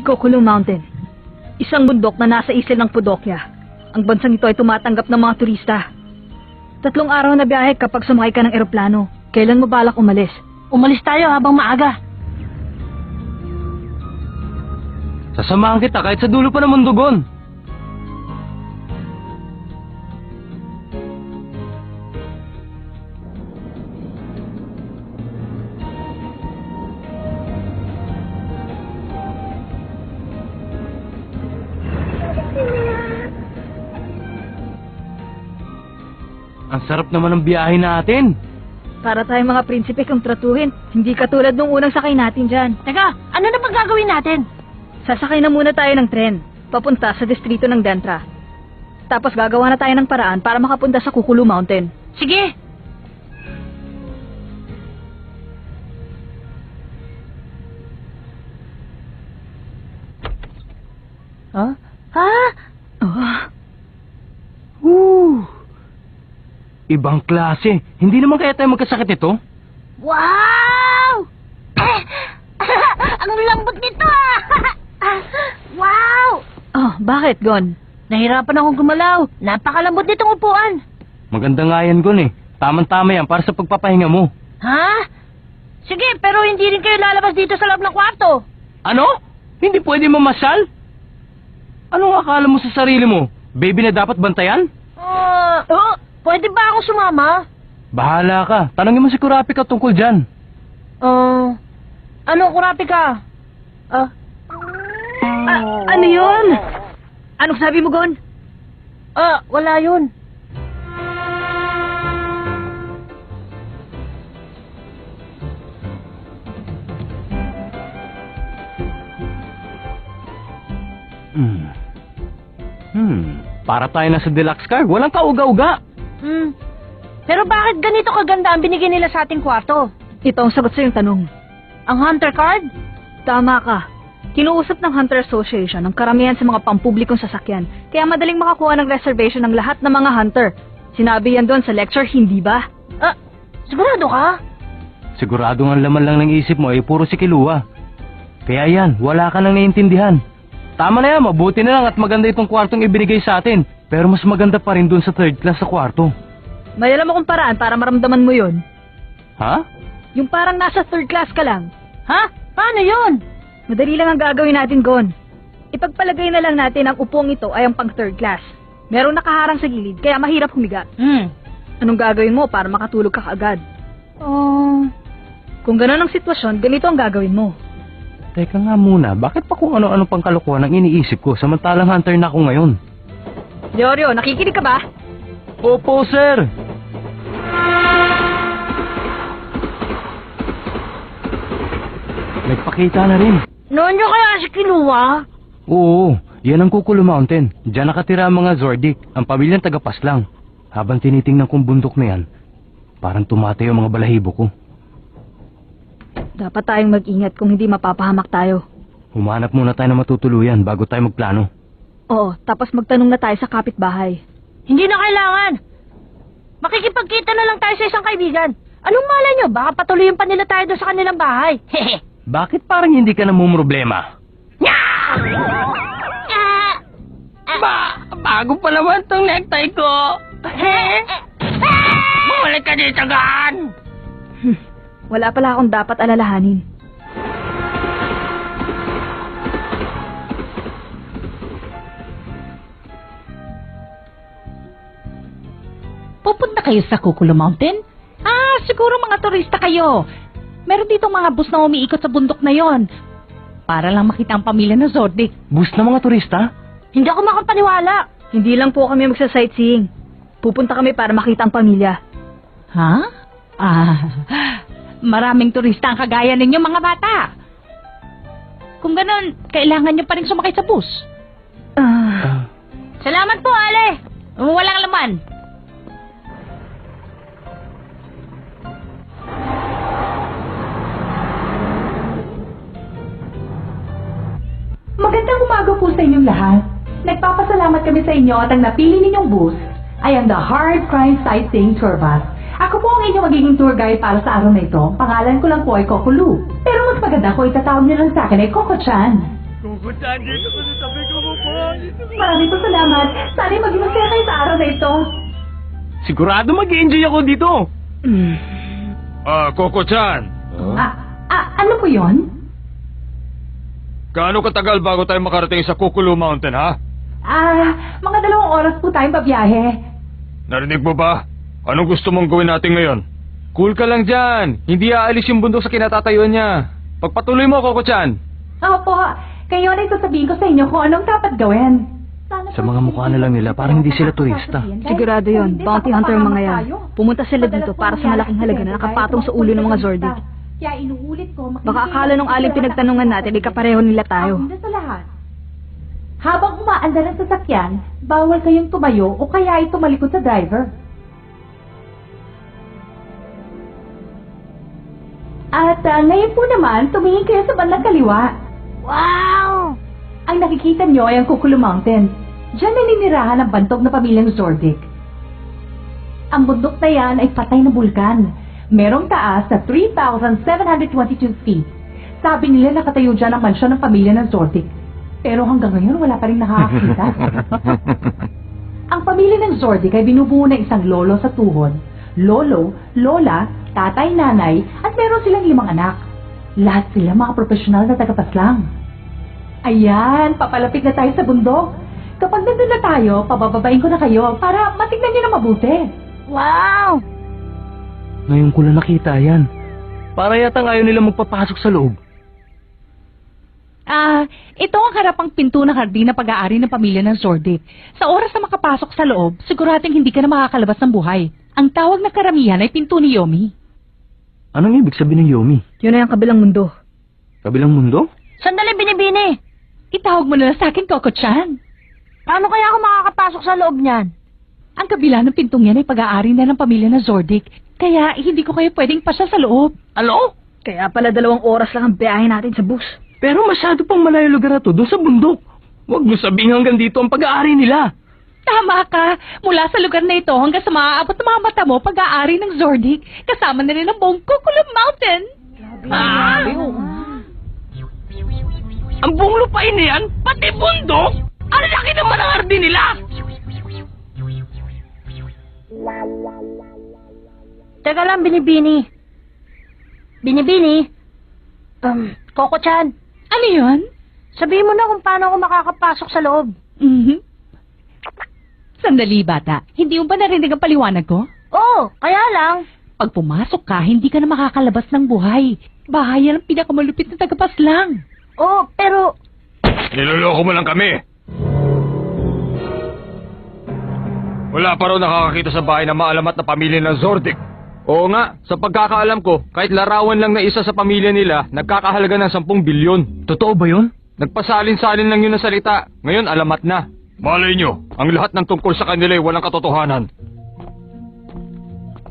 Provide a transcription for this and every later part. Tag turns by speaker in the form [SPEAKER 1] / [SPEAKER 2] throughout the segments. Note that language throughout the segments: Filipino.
[SPEAKER 1] Kokulong Mountain. Isang bundok na nasa isla ng Pudokya. Ang bansang ito ay tumatanggap ng mga turista. 3 araw na biyahe kapag sumakay ka ng eroplano. Kailan mo balak umalis?
[SPEAKER 2] Umalis tayo habang maaga.
[SPEAKER 3] Sasamahan kita kahit sa dulo pa ng mundugon. Ang sarap naman ng biyahe natin.
[SPEAKER 1] Para tayong mga prinsipe kung tratuhin. Hindi katulad nung unang sakay natin dyan.
[SPEAKER 2] Teka, ano na bang gagawin natin?
[SPEAKER 1] Sasakay na muna tayo ng tren, papunta sa distrito ng Dentra. Tapos gagawa na tayo ng paraan para makapunta sa Kukulu Mountain.
[SPEAKER 2] Sige.
[SPEAKER 1] Ha?
[SPEAKER 2] Ha?
[SPEAKER 1] Oh.
[SPEAKER 3] Ibang klase. Hindi naman kaya tayo magkasakit ito?
[SPEAKER 2] Wow! Ang lambot nito ah! Wow!
[SPEAKER 1] Oh, bakit, Gon?
[SPEAKER 2] Nahirapan akong gumalaw. Napakalambot nitong upuan.
[SPEAKER 3] Maganda nga yan, Gon eh. Tama-tama yan para sa pagpapahinga mo.
[SPEAKER 2] Ha? Sige, pero hindi rin kayo lalabas dito sa loob ng kwarto.
[SPEAKER 3] Ano? Hindi pwede mamasyal? Anong akala mo sa sarili mo? Baby na dapat bantayan?
[SPEAKER 2] Pwede ba akong sumama?
[SPEAKER 3] Bahala ka. Tanongin mo si Kurapika tungkol dyan.
[SPEAKER 2] Ano, Kurapika?
[SPEAKER 1] Ano yun? Anong sabi mo, Gon?
[SPEAKER 2] Wala yun.
[SPEAKER 3] Para tayo na sa deluxe car. Walang kauga-uga.
[SPEAKER 2] Pero bakit ganito kaganda ang binigay nila sa ating kwarto?
[SPEAKER 1] Ito ang sagot sa iyong tanong.
[SPEAKER 2] Ang hunter card?
[SPEAKER 1] Tama ka. Kinuusap ng Hunter Association ang karamihan sa mga pampublikong sasakyan, kaya madaling makakuha ng reservation ng lahat ng mga hunter. Sinabi yan doon sa lecture, hindi ba?
[SPEAKER 2] Sigurado ka?
[SPEAKER 3] Sigurado ang laman lang ng isip mo ay puro si Kilua. Kaya yan, wala ka nang naiintindihan. Tama na yan, mabuti na lang at maganda itong kwartong ibinigay sa atin. Pero mas maganda pa rin doon sa 3rd class sa kwarto.
[SPEAKER 1] May alam akong paraan para maramdaman mo yun.
[SPEAKER 3] Ha?
[SPEAKER 1] Yung parang nasa 3rd class ka lang.
[SPEAKER 2] Ha? Paano yun?
[SPEAKER 1] Madali lang ang gagawin natin, Gon. Ipagpalagay na lang natin ang upong ito ay ang pang 3rd class. Merong nakaharang sa gilid, kaya mahirap humiga. Anong gagawin mo para makatulog ka kaagad? Kung gano'n ang sitwasyon, ganito ang gagawin mo.
[SPEAKER 3] Teka nga muna, bakit pa kung ano-ano pang kalokohan ang iniisip ko samantalang hunter na ako ngayon?
[SPEAKER 1] Leorio, nakikinig ka ba?
[SPEAKER 3] Opo, sir! Nagpakita na rin.
[SPEAKER 2] Noon nyo kaya si Kilua?
[SPEAKER 3] Oo, yan ang Kukulu Mountain. Diyan nakatira ang mga Zordik, ang pamilyang tagapaslang. Habang tinitingnan kong bundok na yan, parang tumatay ang mga balahibo ko.
[SPEAKER 1] Dapat tayong mag-ingat kung hindi mapapahamak tayo.
[SPEAKER 3] Humanap muna tayo ng matutuluyan bago tayo magplano.
[SPEAKER 1] Oo, tapos magtanong na tayo sa kapitbahay.
[SPEAKER 2] Hindi na kailangan. Makikipagkita na lang tayo sa isang kaibigan. Anong malay nyo? Baka patuloyin pa nila tayo doon sa kanilang bahay.
[SPEAKER 3] Bakit parang hindi ka namumroblema? Bago pa naman tong necktie ko. Bumalik ka dito, Gan!
[SPEAKER 1] Wala pala akong dapat alalahanin.
[SPEAKER 4] Pupunta kayo sa Kukulu Mountain? Siguro mga turista kayo. Meron dito mga bus na umiikot sa bundok na yon. Para lang makita ang pamilya ng Zordik.
[SPEAKER 3] Bus na mga turista?
[SPEAKER 2] Hindi ako makapaniwala.
[SPEAKER 1] Hindi lang po kami magsa-sightseeing. Pupunta kami para makita ang pamilya.
[SPEAKER 4] Ha? Maraming turista ang kagaya ninyo mga bata. Kung ganon, kailangan nyo pa rin sumakay sa bus.
[SPEAKER 2] Salamat po, Ale.
[SPEAKER 4] Walang laman. Magandang umaga po sa inyong lahat. Nagpapasalamat kami sa inyo at ang napili ninyong bus ay ang The Hard Crime Sightseeing Tour Bus. Ako po ang inyong magiging tour guide para sa araw na ito. Pangalan ko lang po ay Kokulu. Pero mas maganda ko itatawag niyo lang sa akin ay Coco-chan.
[SPEAKER 3] Pupunta dito ko sa tabi ko mo po.
[SPEAKER 1] Maraming po salamat. Sana'y maging masaya kayo sa araw na ito.
[SPEAKER 3] Sigurado mag-enjoy ako dito.
[SPEAKER 5] Coco-chan,
[SPEAKER 4] Ano po yon?
[SPEAKER 5] gaano katagal bago tayo makarating sa Kukulu Mountain, ha?
[SPEAKER 4] Mga 2 oras po tayong babiyahe.
[SPEAKER 5] Narinig mo ba? Anong gusto mong gawin natin ngayon?
[SPEAKER 3] Cool ka lang dyan. Hindi aalis yung bundok sa kinatatayuan niya. Pagpatuloy mo, Coco-chan.
[SPEAKER 4] Opo, kayo na sasabihin ko sa inyo kung anong dapat gawin.
[SPEAKER 3] Sa mga mukha na lang nila, parang hindi sila turista.
[SPEAKER 1] Sigurado yon, bounty hunter ang mga yan. Pumunta sila dito para sa malaking halaga na nakapatong sa ulo ng mga Zordik.
[SPEAKER 4] Kaya inuulit ko,
[SPEAKER 1] Baka akala nung aling pinagtanungan natin, ikapareho nila tayo.
[SPEAKER 4] Sa lahat. Habang umaandar ang sasakyan, bawal kayong tumayo o kaya ay tumalikod sa driver. At ngayon po naman, tumingin kayo sa bandang kaliwa.
[SPEAKER 2] Wow!
[SPEAKER 4] Ang nakikita nyo ay ang Kukulu Mountain. Diyan naninirahan ang bantog na pamilyang Zordik. Ang bundok na yan ay patay na bulkan. Merong taas na 3,722 feet. Sabi nila nakatayo dyan ang mansyon ng pamilya ng Zordik. Pero hanggang ngayon wala pa rin nakakakita. Ang pamilya ng Zordik ay binubuo ng isang lolo sa tuhod, lolo, lola, tatay, nanay, at meron silang 5 anak. Lahat sila mga profesional na tagapaslang. Ayan, papalapit na tayo sa bundok. Kapag nandun na tayo, pabababain ko na kayo para matignan niyo na mabuti.
[SPEAKER 2] Wow!
[SPEAKER 3] Ngayon ko lang nakita yan. Para yata ayaw nila magpapasok sa loob.
[SPEAKER 4] Ito ang harapang pinto ng hardin na pag-aari ng pamilya ng Zordik. Sa oras na makapasok sa loob, siguradong hindi ka na makakalabas ng buhay. Ang tawag na karamihan ay pinto ni Yomi.
[SPEAKER 3] Anong ibig sabihin ng Yomi?
[SPEAKER 1] Yun ay ang kabilang mundo.
[SPEAKER 3] Kabilang mundo?
[SPEAKER 2] Sandali, Binibini!
[SPEAKER 4] Itawag mo na lang sa akin, Coco-chan.
[SPEAKER 2] Paano kaya ako makakapasok sa loob niyan?
[SPEAKER 4] Ang kabila ng pintong yan ay pag-aari na ng pamilya ng Zordik. Kaya hindi ko kayo pwedeng pasya sa loob.
[SPEAKER 3] Ano?
[SPEAKER 1] Kaya pala 2 oras lang ang biyahe natin sa bus.
[SPEAKER 3] Pero masyado pang malayo lugar na to doon sa bundok. Huwag mo sabihin hanggang dito ang pag-aari nila.
[SPEAKER 4] Tama ka. Mula sa lugar na ito hanggang sa maaabot ng mga mata mo pag-aari ng Zordik. Kasama na rin ang buong Kukulu Mountain.
[SPEAKER 3] Ang buong lupain na yan, pati bundok? Ang laki naman ang hardin nila!
[SPEAKER 2] Teka lang, Binibini. Binibini? Coco-chan,
[SPEAKER 4] Ano yun?
[SPEAKER 2] sabihin mo na kung paano ako makakapasok sa loob.
[SPEAKER 4] Sandali, bata. Hindi mo ba narinig ang paliwanag ko?
[SPEAKER 2] Oo, kaya lang.
[SPEAKER 4] Pag pumasok ka, hindi ka na makakalabas ng buhay. Bahayan ang pinakamalupit na tagapaslang.
[SPEAKER 2] Oo, pero...
[SPEAKER 5] Niloloko mo lang kami. Wala pa raw nakakakita sa bahay na maalamat na pamilya ng Zordik.
[SPEAKER 3] Oo nga, sa pagkakaalam ko, kahit larawan lang na isa sa pamilya nila, nagkakahalaga ng 10 bilyon. Totoo ba yun? Nagpasalin-salin lang yun ng salita. Ngayon, alamat na.
[SPEAKER 5] Malay nyo, ang lahat ng tungkol sa kanila ay walang katotohanan.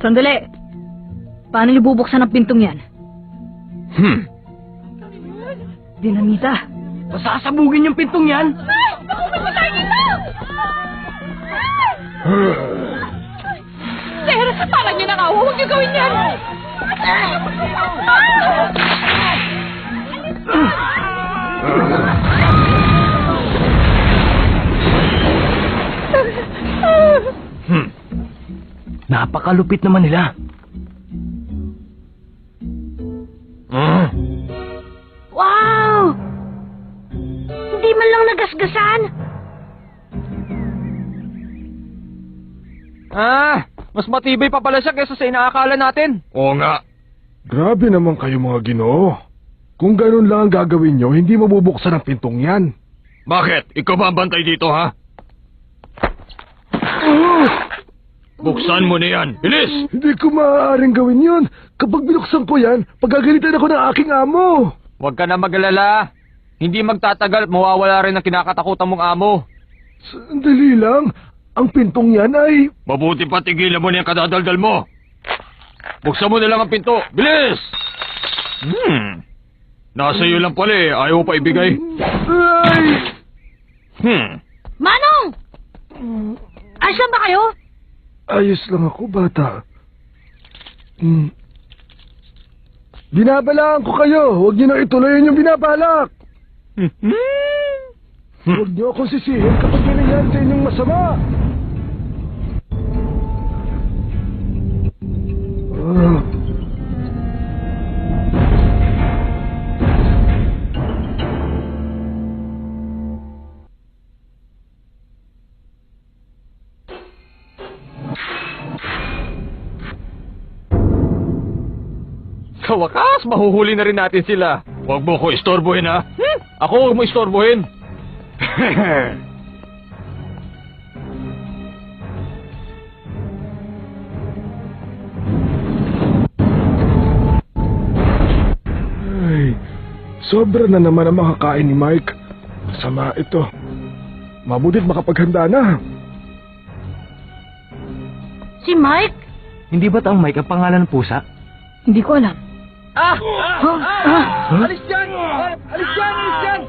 [SPEAKER 1] Sandali. Paano niyo bubuksan ang pintong yan? Dinamita.
[SPEAKER 3] Masasabugin yung pintong yan.
[SPEAKER 4] Sir, parang yun ang awa. Huwag niyo gawin yan.
[SPEAKER 3] Napakalupit naman nila.
[SPEAKER 2] Wow! Hindi man lang nagasgasan.
[SPEAKER 3] Mas matibay pa pala siya kaysa sa inaakala natin.
[SPEAKER 5] Oo nga.
[SPEAKER 6] Grabe naman kayo mga Ginoo. Kung ganun lang ang gagawin nyo, hindi mabubuksan ang pintong yan.
[SPEAKER 5] Bakit? Ikaw ba ang bantay dito, ha? Buksan mo na yan. Bilis!
[SPEAKER 6] Hindi ko maaaring gawin yun. Kapag binuksan ko yan, pagagalitan ako ng aking amo.
[SPEAKER 3] Huwag ka na mag-alala. Hindi magtatagal, mawawala rin ang kinakatakutan mong amo.
[SPEAKER 6] Sandali lang. Ang pintong yan ay...
[SPEAKER 5] Mabuti pa tigilan mo na yung kadadaldal mo. Buksan mo na lang ang pinto. Bilis! Nasa iyo lang pala eh. Ayaw mo pa ibigay.
[SPEAKER 6] Ay!
[SPEAKER 2] Manong! Asan ba kayo?
[SPEAKER 6] Ayos lang ako, bata. Binabalaan ko kayo. Huwag niyo na ituloy yung binabalak. Huwag niyo akong sisihin kapag ginanyan sa inyong masama. Ah.
[SPEAKER 5] Sa wakas, mahuhuli na rin natin sila. Huwag mo ko istorbohin, ha? Ako huwag mo istorbohin.
[SPEAKER 6] Ay, sobra na naman ang makakain ni Mike. Masama ito. Mabutit makapaghanda na.
[SPEAKER 2] Si Mike?
[SPEAKER 3] Hindi ba't ang Mike ang pangalan ng pusa?
[SPEAKER 1] Hindi ko alam.
[SPEAKER 5] Alis dyan! Alis dyan! Alis dyan!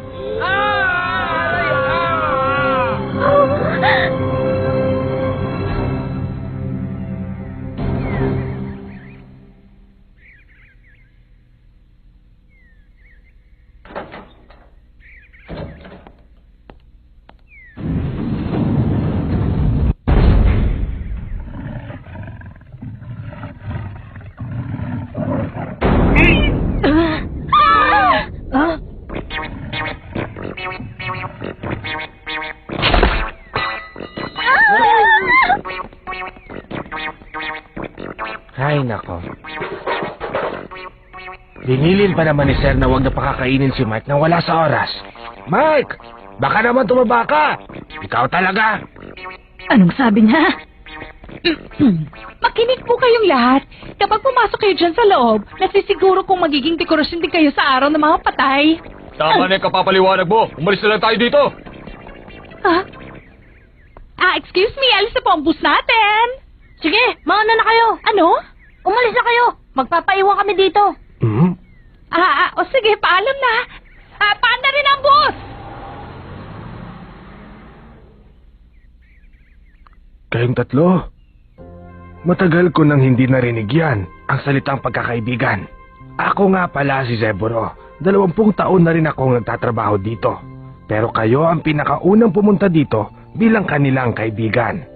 [SPEAKER 7] Ay, nako. Dinilin pa naman ni Sir na huwag na pakakainin si Mike nang wala sa oras. Mike! Baka naman tumaba ka! Ikaw talaga!
[SPEAKER 1] Anong sabi niya?
[SPEAKER 4] Makinig po kayong lahat. Kapag pumasok kayo dyan sa loob, nasisiguro kung magiging dekorasyon din kayo sa araw ng mga patay.
[SPEAKER 5] Tama na yung kapapaliwanag mo. Umalis na lang tayo dito.
[SPEAKER 4] Excuse me, alis na po ang bus natin.
[SPEAKER 2] Sige, mauna na kayo.
[SPEAKER 4] Ano?
[SPEAKER 2] Umalis na kayo. Magpapaiwan kami dito.
[SPEAKER 7] Hmm?
[SPEAKER 4] O sige, paalam na. Paan na rin ang bus?
[SPEAKER 6] Kayong tatlo, matagal ko nang hindi narinig yan, ang salitang pagkakaibigan. Ako nga pala si Zeburo. 20 taon na rin akong nagtatrabaho dito. Pero kayo ang pinakaunang pumunta dito bilang kanilang kaibigan.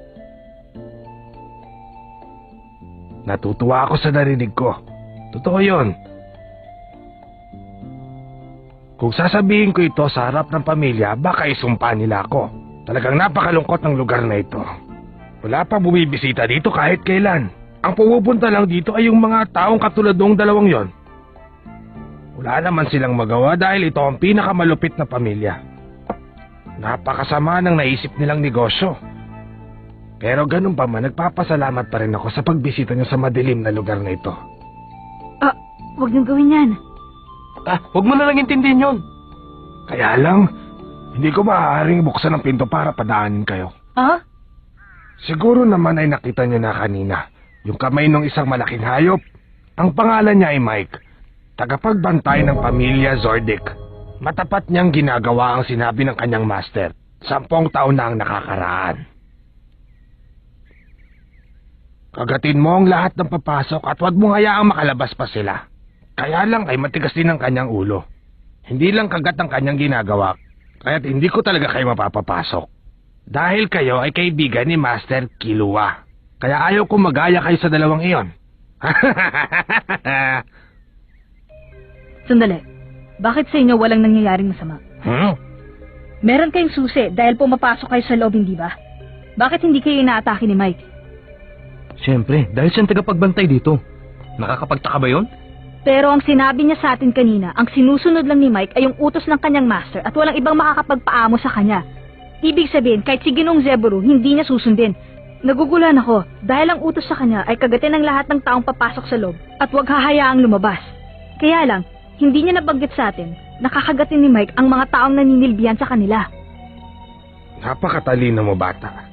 [SPEAKER 6] Natutuwa ako sa narinig ko. Totoo yun. Kung sasabihin ko ito sa harap ng pamilya, baka isumpa nila ako. Talagang napakalungkot ng lugar na ito. Wala pa bumibisita dito kahit kailan. Ang pumupunta lang dito ay yung mga taong katulad noong dalawang yon. Wala naman silang magawa dahil ito ang pinakamalupit na pamilya. Napakasama ng naisip nilang negosyo. Pero ganun pa man, nagpapasalamat pa rin ako sa pagbisita niyo sa madilim na lugar na ito.
[SPEAKER 1] Huwag niyong gawin yan.
[SPEAKER 3] Huwag mo na lang intindihin yun.
[SPEAKER 6] Kaya lang, hindi ko maaaring buksan ang pinto para padaanin kayo. Siguro naman ay nakita niyo na kanina, yung kamay ng isang malaking hayop. Ang pangalan niya ay Mike, tagapagbantay ng pamilya Zordic. Matapat niyang ginagawa ang sinabi ng kanyang master. 10 taon na ang nakakaraan. Kagatin mo ang lahat ng papasok at huwag mong hayaang makalabas pa sila. Kaya lang ay matigas din ang kanyang ulo. Hindi lang kagat ang kanyang ginagawa, kaya't hindi ko talaga kayo mapapapasok. Dahil kayo ay kaibigan ni Master Killua. Kaya ayaw kong magaya kayo sa dalawang iyon.
[SPEAKER 1] Sandali. Bakit sa inyo walang nangyayaring masama? Meron kayong susi dahil pumapasok kayo sa loob, hindi ba? Bakit hindi kayo inaatake ni Mike?
[SPEAKER 3] Siyempre, dahil siyang tagapagbantay dito. Nakakapagtaka ba yun?
[SPEAKER 1] Pero ang sinabi niya sa atin kanina, ang sinusunod lang ni Mike ay yung utos ng kanyang master at walang ibang makakapagpaamo sa kanya. Ibig sabihin, kahit si Ginong Zeburo, hindi niya susundin. Nagugulan ako dahil ang utos sa kanya ay kagatin ng lahat ng taong papasok sa loob at huwag hahayaang lumabas. Kaya lang, hindi niya nabanggit sa atin, nakakagatin ni Mike ang mga taong naninilbihan sa kanila.
[SPEAKER 6] Napakatalino mo, bata.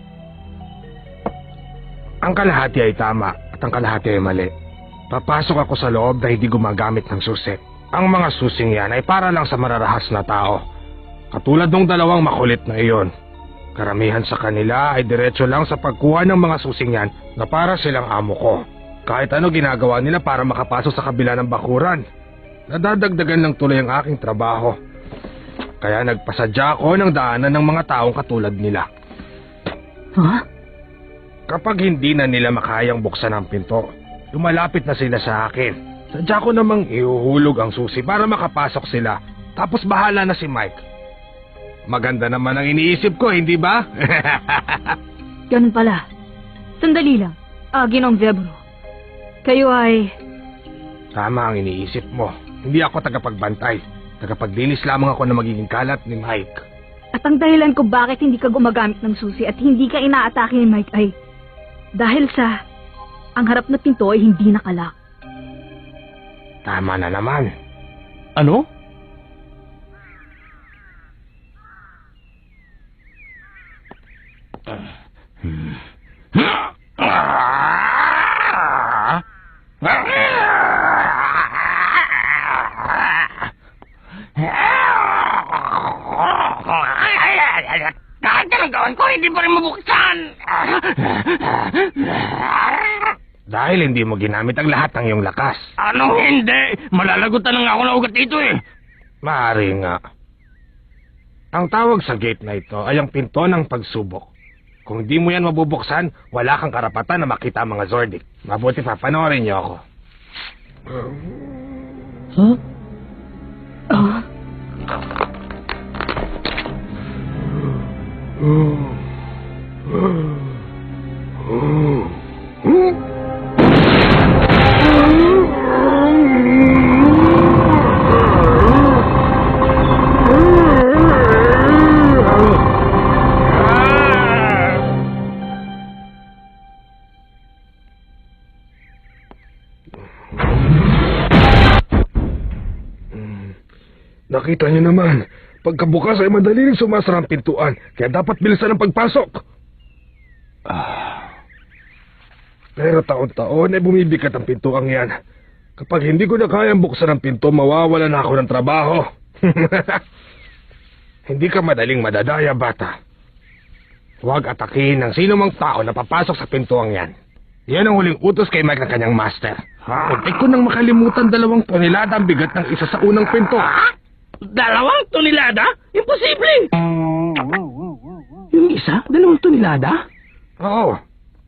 [SPEAKER 6] Ang kalahati ay tama at ang kalahati ay mali. Papasok ako sa loob na hindi gumagamit ng susi. Ang mga susing yan ay para lang sa mararahas na tao. Katulad ng dalawang makulit na iyon. Karamihan sa kanila ay diretso lang sa pagkuha ng mga susing yan na para silang amo ko. Kahit ano ginagawa nila para makapasok sa kabila ng bakuran. Nadadagdagan lang tuloy ang aking trabaho. Kaya nagpasadya ako ng daanan ng mga taong katulad nila.
[SPEAKER 1] Ha?
[SPEAKER 6] Kapag hindi na nila makayang buksan ang pinto, lumalapit na sila sa akin. Sadya ko namang ihuhulog ang susi para makapasok sila. Tapos bahala na si Mike. Maganda naman ang iniisip ko, hindi ba?
[SPEAKER 1] Ganun pala. Sandali lang. Ginoong Zebro. Kayo ay...
[SPEAKER 6] Tama ang iniisip mo. Hindi ako tagapagbantay. Tagapaglinis lamang ako na magiging kalat ni Mike.
[SPEAKER 1] At ang dahilan ko bakit hindi ka gumagamit ng susi at hindi ka inaatake ni Mike ay... Dahil sa... Ang harap na pinto ay hindi nakalak.
[SPEAKER 6] Tama na naman.
[SPEAKER 3] Ano?
[SPEAKER 7] Kahit anong gawin ko, hindi pa rin mabuksan.
[SPEAKER 6] Dahil hindi mo ginamit ang lahat ng iyong lakas.
[SPEAKER 7] Anong hindi? Malalagutan na nga ako na ugat dito eh.
[SPEAKER 6] Maaari nga. Ang tawag sa gate na ito ay ang pinto ng pagsubok. Kung di mo yan mabubuksan, wala kang karapatan na makita ang mga Zordik. Mabuti pa, panoorin niyo ako.
[SPEAKER 3] Huh?
[SPEAKER 6] Nakita niyo naman, pagkabukas ay madali rin sumasara ang pintuan, kaya dapat bilisan ang pagpasok. Pero taon-taon ay bumibigat ang pintuang yan. Kapag hindi ko na kayang buksan ang pinto, mawawala na ako ng trabaho. Hindi ka madaling madadaya, bata. Huwag atakihin ng sino mang tao na papasok sa pintuang yan. Yan ang huling utos kay Mike ng kanyang master. Muntik ko nang makalimutan 2 tonelada ang bigat ng isa sa unang pinto.
[SPEAKER 7] 2 tonelada? Imposible!
[SPEAKER 3] Yung isa? 2 tonelada?
[SPEAKER 6] Oo,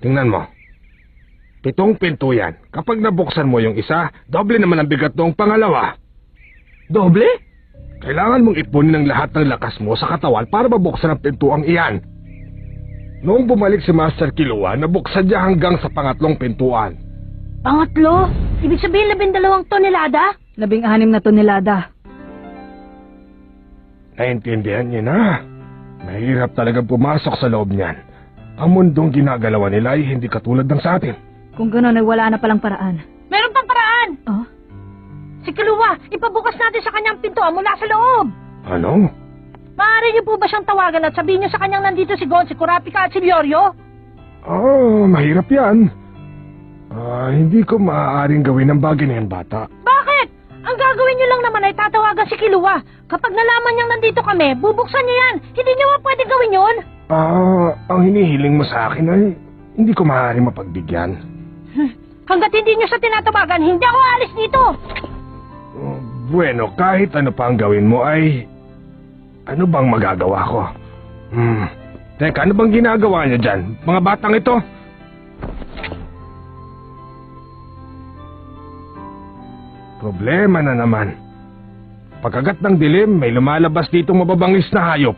[SPEAKER 6] tingnan mo. 7 pinto yan. Kapag nabuksan mo yung isa, doble naman ang bigat noong pangalawa.
[SPEAKER 3] Doble?
[SPEAKER 6] Kailangan mong ipunin ang lahat ng lakas mo sa katawan para mabuksan ang pintuang iyan. Noong bumalik si Master Killua, nabuksan niya hanggang sa pangatlong pintuan.
[SPEAKER 2] Pangatlo? Ibig sabihin 12 tonelada?
[SPEAKER 1] 16 na tonelada.
[SPEAKER 6] Naintindihan niyo na. Mahirap talagang pumasok sa loob niyan. Ang mundong ginagalawan nila ay hindi katulad ng sa atin.
[SPEAKER 1] Kung gano'n ay wala na palang paraan.
[SPEAKER 2] Meron pang paraan!
[SPEAKER 1] Oh?
[SPEAKER 2] Si Killua, ipabukas natin sa kanyang pintuan mula sa loob!
[SPEAKER 6] Ano?
[SPEAKER 2] Maaari niyo po ba siyang tawagan at sabihin niyo sa kanyang nandito si Gon, si Kurapika at si Leorio?
[SPEAKER 6] Mahirap yan. Hindi ko maaaring gawin ang bagay na yan, bata.
[SPEAKER 2] Bakit? Ang gagawin niyo lang naman ay tatawagan si Killua. Kapag nalaman niyang nandito kami, bubuksan niya yan. Hindi niyo ba pwede gawin yun?
[SPEAKER 6] Ang hinihiling mo sa akin ay hindi ko maaaring mapagbigyan.
[SPEAKER 2] Hanggat hindi niyo siya tinatawagan, hindi ako alis dito.
[SPEAKER 6] Bueno, kahit ano pa ang gawin mo ay... Ano bang magagawa ko? Teka, ano bang ginagawa niyo dyan? Mga batang ito? Problema na naman. Pagkagat ng dilim, may lumalabas ditong mababangis na hayop.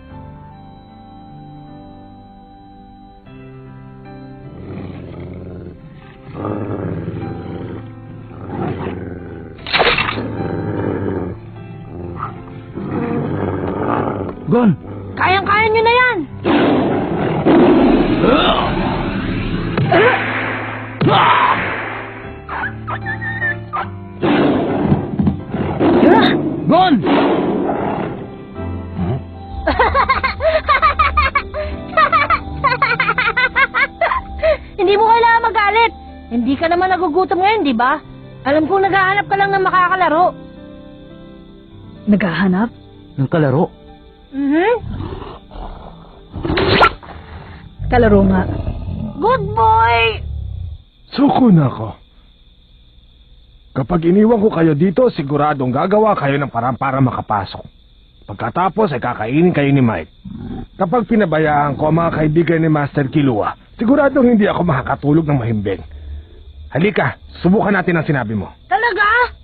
[SPEAKER 3] Gon!
[SPEAKER 2] Kayang-kaya niyo na yan.
[SPEAKER 3] Gon!
[SPEAKER 2] Hindi mo kailangan magalit. Hindi ka naman nagugutom ngayon, di ba? Alam kong naghahanap ka lang ng makakalaro.
[SPEAKER 1] Naghahanap?
[SPEAKER 3] Ng kalaro?
[SPEAKER 1] Kalaro nga.
[SPEAKER 2] Good boy!
[SPEAKER 6] Suko na ako. Kapag iniwan ko kayo dito, siguradong gagawa kayo ng parang para makapasok. Pagkatapos ay kakainin kayo ni Mike. Kapag pinabayaan ko ang mga kaibigan ni Master Kilua, siguradong hindi ako makakatulog ng mahimbing. Halika, subukan natin ang sinabi mo.
[SPEAKER 2] Talaga?